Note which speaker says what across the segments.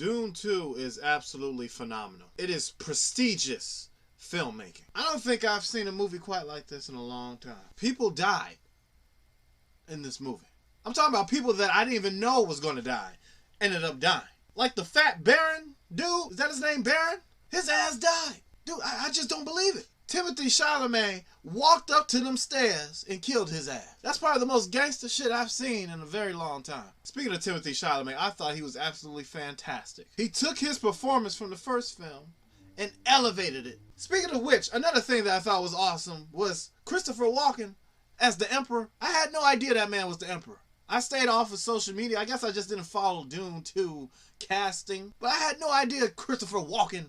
Speaker 1: Dune 2 is absolutely phenomenal. It is prestigious filmmaking. I don't think I've seen a movie quite like this in a long time. People died in this movie. I'm talking about people that I didn't even know was going to die, ended up dying. Like the fat Baron dude, is that his name, Baron? His ass died. Dude, I just don't believe it. Timothée Chalamet walked up to them stairs and killed his ass. That's probably the most gangster shit I've seen in a very long time. Speaking of Timothée Chalamet, I thought he was absolutely fantastic. He took his performance from the first film and elevated it. Speaking of which, another thing that I thought was awesome was Christopher Walken as the Emperor. I had no idea that man was the Emperor. I stayed off of social media. I guess I just didn't follow Dune 2 casting. But I had no idea Christopher Walken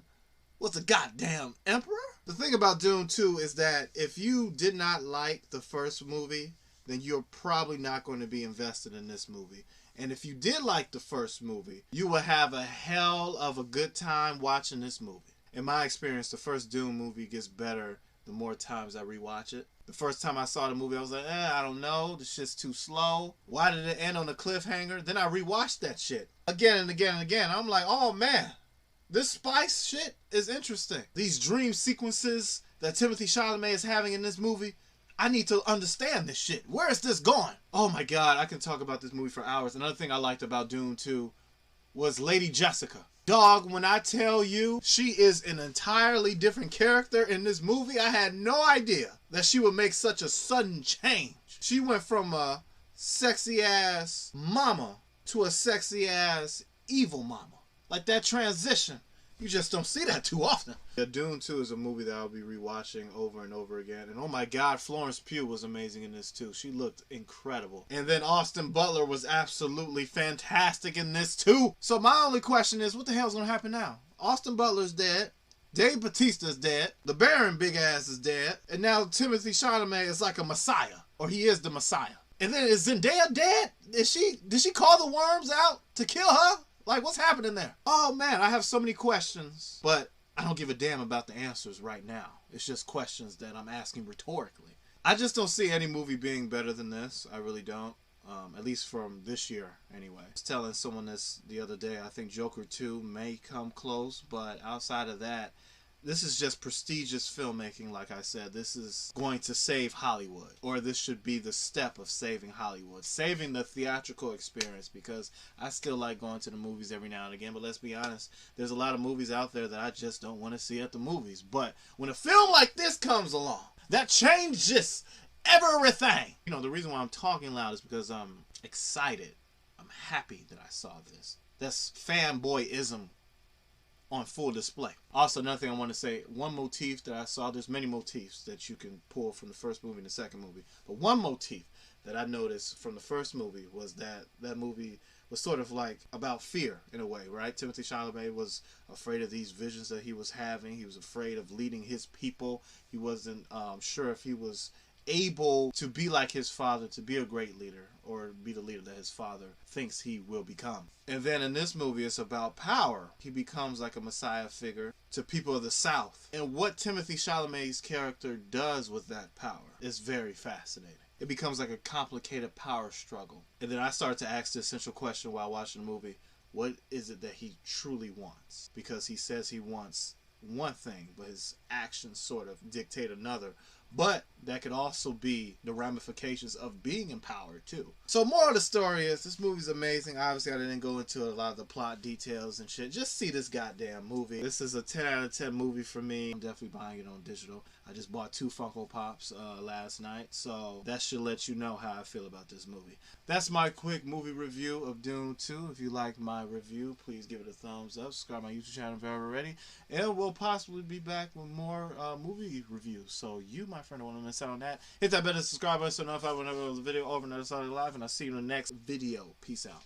Speaker 1: was the goddamn Emperor. The thing about Dune 2 is that if you did not like the first movie, then you're probably not going to be invested in this movie. And if you did like the first movie, you will have a hell of a good time watching this movie. In my experience, the first Dune movie gets better the more times I rewatch it. The first time I saw the movie, I was like, I don't know. This shit's too slow. Why did it end on a cliffhanger? Then I rewatched that shit again and again and again. I'm like, oh man, this spice shit is interesting. These dream sequences that Timothée Chalamet is having in this movie, I need to understand this shit. Where is this going? Oh my God, I can talk about this movie for hours. Another thing I liked about Dune 2 was Lady Jessica. Dog, when I tell you she is an entirely different character in this movie, I had no idea that she would make such a sudden change. She went from a sexy ass mama to a sexy ass evil mama. Like that transition, you just don't see that too often. Yeah, Dune 2 is a movie that I'll be rewatching over and over again. And oh my God, Florence Pugh was amazing in this too. She looked incredible. And then Austin Butler was absolutely fantastic in this too. So my only question is, what the hell's gonna happen now? Austin Butler's dead. Dave Bautista's dead. The Baron big ass is dead. And now Timothée Chalamet is like a messiah. Or he is the messiah. And then is Zendaya dead? Did she call the worms out to kill her? Like, what's happening there? Oh man, I have so many questions, but I don't give a damn about the answers right now. It's just questions that I'm asking rhetorically. I just don't see any movie being better than this. I really don't. At least from this year, anyway. I was telling someone this the other day. I think Joker 2 may come close, but outside of that, this is just prestigious filmmaking, like I said. This is going to save Hollywood. Or this should be the step of saving Hollywood. Saving the theatrical experience, because I still like going to the movies every now and again. But let's be honest, there's a lot of movies out there that I just don't want to see at the movies. But when a film like this comes along, that changes everything. You know, the reason why I'm talking loud is because I'm excited. I'm happy that I saw this. That's fanboyism on full display. Also, another thing I want to say, one motif that I saw, there's many motifs that you can pull from the first movie and the second movie, but one motif that I noticed from the first movie was that movie was sort of like about fear in a way, right? Timothée Chalamet was afraid of these visions that he was having. He was afraid of leading his people. He wasn't sure if he was able to be like his father, to be a great leader, or be the leader that his father thinks he will become. And then in this movie, it's about power. He becomes like a messiah figure to people of the South. And what Timothée Chalamet's character does with that power is very fascinating. It becomes like a complicated power struggle. And then I started to ask the essential question while watching the movie, what is it that he truly wants? Because he says he wants one thing, but his actions sort of dictate another. But that could also be the ramifications of being empowered too. So more of the story is, this movie's amazing. Obviously I didn't go into a lot of the plot details and shit. Just see this goddamn movie. This is a 10 out of 10 movie for me. I'm definitely buying it on digital. I just bought 2 Funko Pops last night. So that should let you know how I feel about this movie. That's my quick movie review of Dune 2. If you liked my review, please give it a thumbs up. Subscribe to my YouTube channel if you're already. And we'll possibly be back with more movie reviews. So you, my friend, don't want to miss out on that. Hit that button, subscribe button so notified whenever there's a video over another side of life. And I'll see you in the next video. Peace out.